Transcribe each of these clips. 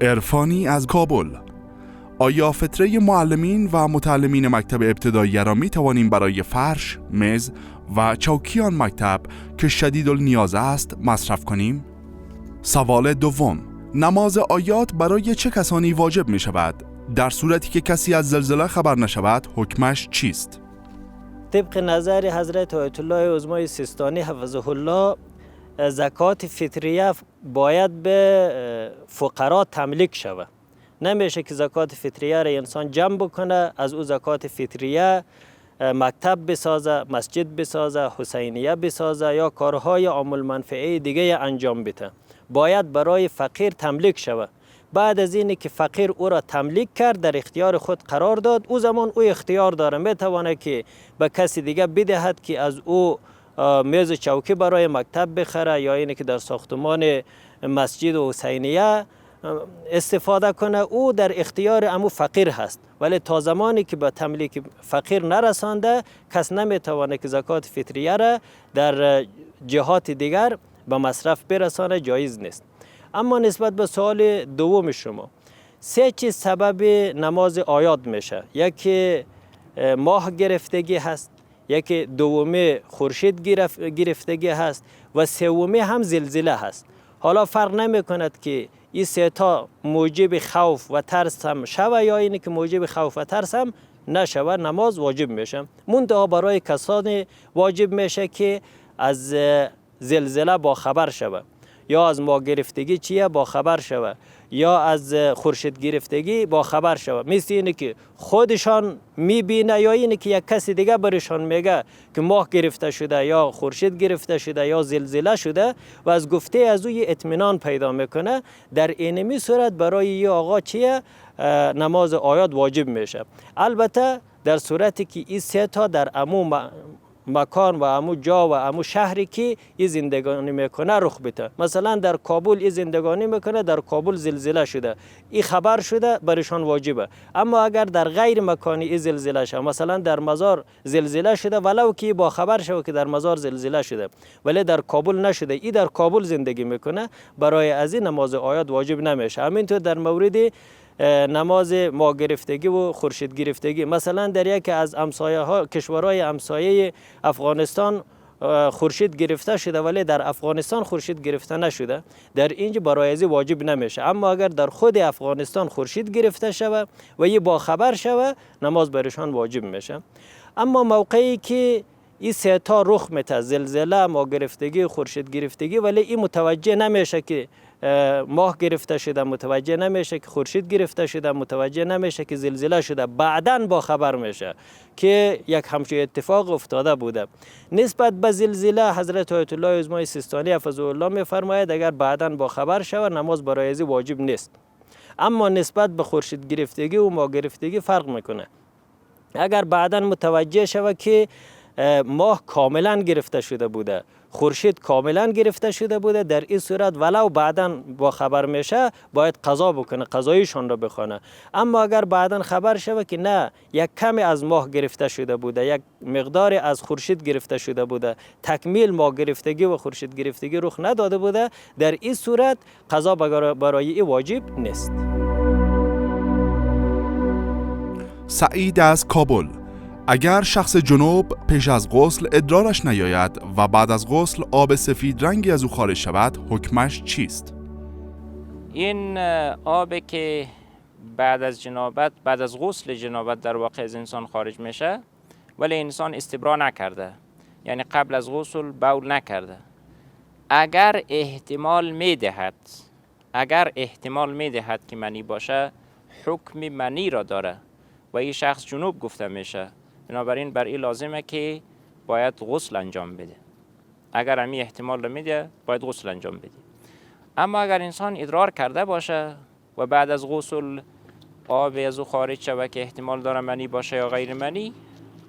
عرفانی از کابل. آیا فطره معلمین و متعلمین مکتب ابتدایی را می توانیم برای فرش، میز و چوکیان مکتب که شدید النیاز است مصرف کنیم؟ سوال دوم، نماز آیات برای چه کسانی واجب می شود؟ در صورتی که کسی از زلزله خبر نشود حکمش چیست؟ طبق نظر حضرت آیت الله عظمای سیستانی حفظه الله، زکات فطریه باید به فقرا تملیک شود. نمیشه که زکات فطریه را انسان جمع بکنه، از او زکات فطریه مکتب بسازه، مسجد بسازه، حسینیه بسازه یا کارهای عام المنفعه دیگه انجام بده. باید برای فقیر تملیک شود. بعد از اینی که فقیر او را تملیک کرد، در اختیار خود قرار داد، او زمان او اختیار داره، میتونه که به کسی دیگه بدهد که از او میز چوکی برای مکتب بخره یا اینی که در ساختمان مسجد و حسینیه استفاده کنه. او در اختیار امو فقیر هست، ولی تا زمانی که به تملیک فقیر نرسانده کس نمیتونه که زکات فطریه را در جهات دیگر به مصرف برسانه، جایز نیست. اما نسبت به سوال دوم شما، سه چیز سبب نماز آیات میشه. یکی ماه گرفتگی هست، یکی دومی خورشید گرفتگی هست و سومی هم زلزله هست. حالا فرق نمی کند که این سه تا موجب خوف و ترس هم شوه یا اینی که موجب خوف و ترس هم نشوه، نماز واجب میشه. منتها برای کسانی واجب میشه که از زلزله با خبر شوه، یا از ماه گرفتگی چیه با خبر شوه، یا از خورشید گرفتگی با خبر شوه. مثل اینه که خودشان میبینه یا اینه که یک کسی دیگه برشان میگه که ماه گرفته شده یا خورشید گرفته شده یا زلزله شده و از گفته از او اطمینان پیدا میکنه. در اینمی صورت برای یه آقا چیه نماز آیات واجب میشه. البته در صورتی که این سه تا در عموم مکان و امو جا و امو شهری که این زندگانی میکنه رخ بده. مثلا در کابل این زندگانی میکنه، در کابل زلزله شده، این خبر شده، برشان واجبه. اما اگر در غیر مکانی این زلزله شده، مثلا در مزار زلزله شده، ولو که با خبر شده که در مزار زلزله شده ولی در کابل نشده، این در کابل زندگی میکنه، برای از این نماز آیات واجب نمیشه. همینطور در مورد نماز ماه گرفتگی و خورشید گرفتگی، مثلا در یکی از کشورهای همسایه افغانستان خورشید گرفته شده ولی در افغانستان خورشید گرفته نشده، در اینجا برای از واجب نمیشه. اما اگر در خود افغانستان خورشید گرفته شود و یه با خبر شود، نماز برشان واجب میشه. اما موقعی که این سه تا رخ میده، زلزله، ماه گرفتگی، خورشید گرفتگی، ولی این متوجه نمیشه که ماه گرفته شده، متوجه نمیشه که خورشید گرفته شده، متوجه نمیشه که زلزله شده، بعداً با خبر میشه که یک همچین اتفاق افتاده بوده. نسبت به زلزله حضرت آیت الله عظمای سیستانی حفظه الله میفرماید اگر بعداً با خبر شود نماز برای از واجب نیست. اما نسبت به خورشید گرفتگی و ماه گرفتگی فرق میکنه. اگر بعداً متوجه شود که ماه کاملا گرفته شده بوده، خورشید کاملا گرفته شده بوده، در این صورت ولو بعداً با خبر میشه باید قضا بکنه، قضایشان را بخونه. اما اگر بعداً خبر شود که نه، یک کمی از ماه گرفته شده بوده، یک مقدار از خورشید گرفته شده بوده، تکمیل ماه گرفتگی و خورشید گرفتگی رخ نداده بوده، در این صورت قضا برای این واجب نیست. سعید از کابل. اگر شخص جنوب پیش از غسل ادرارش نیاید و بعد از غسل آب سفید رنگی از او خارج شود حکمش چیست؟ این آب که بعد از غسل جنابت در واقع از انسان خارج میشه ولی انسان استبرا نکرده، یعنی قبل از غسل بول نکرده، اگر احتمال میدهد که منی باشه، حکم منی را داره و این شخص جنوب گفته میشه. بنابراین بر این لازمه که باید غسل انجام بده. اگر همی احتمال رو میده باید غسل انجام بده. اما اگر انسان ادرار کرده باشه و بعد از غسل آب از او خارج شود که احتمال داره منی باشه یا غیر منی،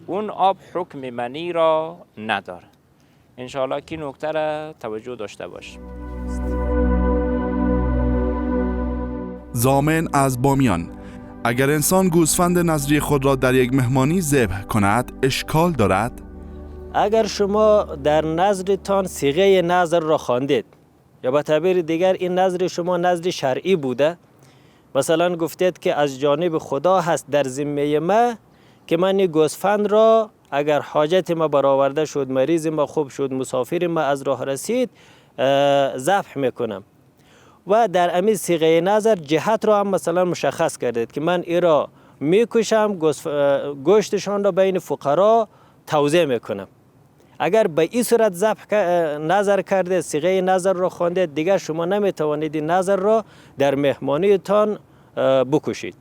اون آب حکم منی را نداره. انشاءالله که نکته را توجه داشته باشیم. زامن از بامیان. اگر انسان گوسفند نظری خود را در یک مهمانی ذبح کند اشکال دارد؟ اگر شما در نظرتان صیغه نظر را خواندید یا به تعبیر دیگر این نظر شما نظر شرعی بوده مثلا گفتید که از جانب خدا هست در ذمه ما که من این گوسفند را اگر حاجت ما برآورده شد، مریض ما خوب شد، مسافر ما از راه رسید، ذبح میکنم. و در امید صیغه نظر جهت را هم مثلا مشخص کردید که من ای را میکشم، گوشتشان را بین فقرا توزیع میکنم. اگر به این صورت ذبح نظر کرده، صیغه نظر را خوانده، دیگر شما نمیتوانید این نظر را در مهمانیتان بکشید.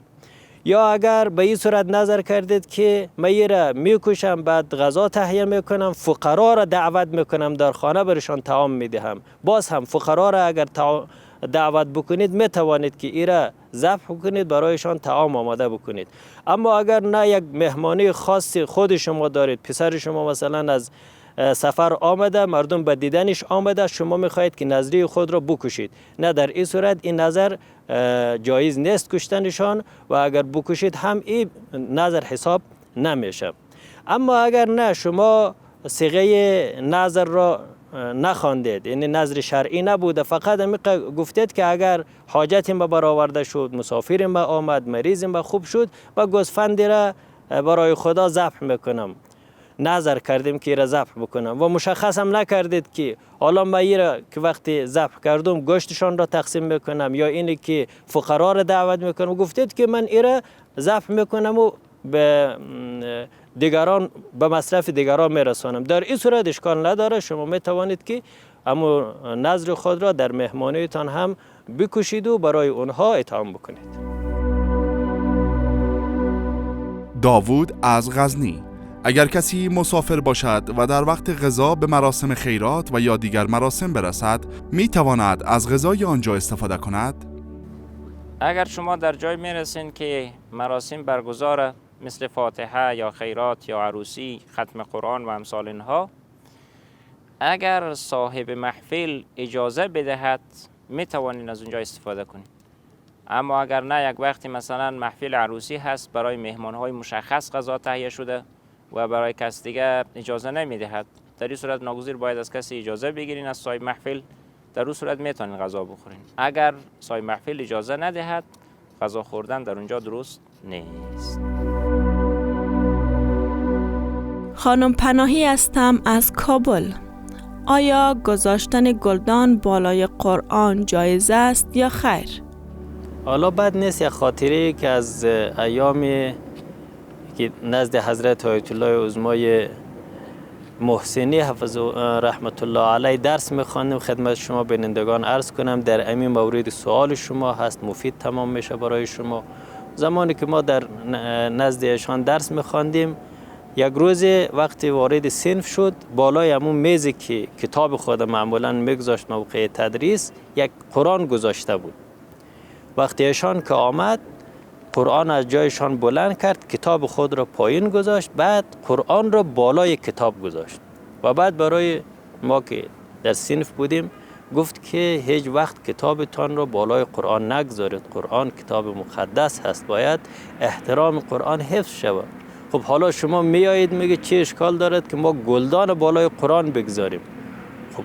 یا اگر به این صورت نظر کردید که من این را میکشم، بعد غذا تهیه میکنم، فقرا را دعوت میکنم، در خانه برشان طعام میدهم، باز هم فقرا را اگر دعوت بکنید میتوانید که این را ذبح کنید، برایشان طعام آماده بکنید. اما اگر نه یک مهمانی خاصی خود شما دارید، پسر شما مثلا از سفر آمده، مردم به دیدنش آمده، شما میخواهید که نظری خود را بکشید، نه، در این صورت این نظر جایز نیست کشتنشان و اگر بکشید هم این نظر حساب نمیشه. اما اگر نه، شما صیغه نظر را نخواندید، یعنی نظر شرعی نبوده، فقط گفتید که اگر حاجت ما برآورده شد، مسافر ما آمد، مریض ما خوب شد و گوسفندی را برای خدا ذبح میکنم، نظر کردیم که را ذبح بکنم و مشخص هم نکردید که حالا ما را که وقتی ذبح کردم گوشتشان را تقسیم میکنم یا اینی که فقرا را دعوت میکنم. گفتید که من را ذبح میکنم و به دیگران، به مصرف دیگران میرسانم. در این صورت اشکال نداره، شما میتوانید که اما نظر خود را در مهمانیتان هم بکشید و برای اونها اطعام بکنید. داوود از غزنی: اگر کسی مسافر باشد و در وقت غذا به مراسم خیرات و یا دیگر مراسم برسد، می تواند از غذای آنجا استفاده کند؟ اگر شما در جای میرسین که مراسم برگزاره، مثل فاتحه یا خیرات یا عروسی، ختم قرآن و امثال اینها، اگر صاحب محفل اجازه بدهد می توانید از اونجا استفاده کنید. اما اگر نه، یک وقتی مثلا محفل عروسی هست، برای مهمانهای مشخص غذا تهیه شده و برای کس دیگه اجازه نمیدهد، در این صورت ناگزیر باید از کسی اجازه بگیرین، از صاحب محفل. در اون صورت میتونین غذا بخورین. اگر صاحب محفل اجازه ندهد، غذا خوردن در اونجا درست نیست. خانم پناهی هستم از کابل. آیا گذاشتن گلدان بالای قرآن جایز است یا خیر؟ حالا بد نیست یک خاطره که از ایامی که نزد حضرت آیت الله عظمای محسنی حفظ رحمت الله علیه درس میخواندیم، خدمت شما بینندگان عرض کنم. در همین مورد سوال شما هست، مفید تمام میشه برای شما. زمانی که ما در نزد ایشان درس میخواندیم، یک روز وقتی وارد صنف شد، بالای همون میزی که کتاب خود معمولا میگذاشت موقع تدریس، یک قرآن گذاشته بود. وقتی ایشان که آمد، قرآن از جایشان بلند کرد، کتاب خود را پایین گذاشت، بعد قرآن را بالای کتاب گذاشت و بعد برای ما که در صنف بودیم گفت که هیچ وقت کتابتان را بالای قرآن نگذارید، قرآن کتاب مقدس هست، باید احترام قرآن حفظ شود. خب حالا شما میایید میگه چه اشکال دارد که ما گلدان بالای قرآن بگذاریم؟ خب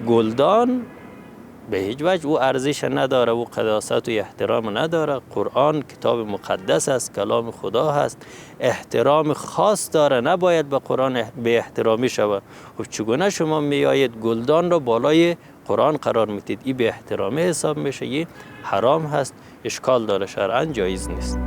گلدان به هیچ وجه او ارزش نداره، او قداست و احترام نداره. قرآن کتاب مقدس است، کلام خدا هست، احترام خاص داره، نباید به قرآن به احترامی شود. خب چگونه شما میایید گلدان رو بالای قرآن قرار میدید؟ این به احترامی حساب میشه، این حرام هست، اشکال داره، شرعاً جایز نیست.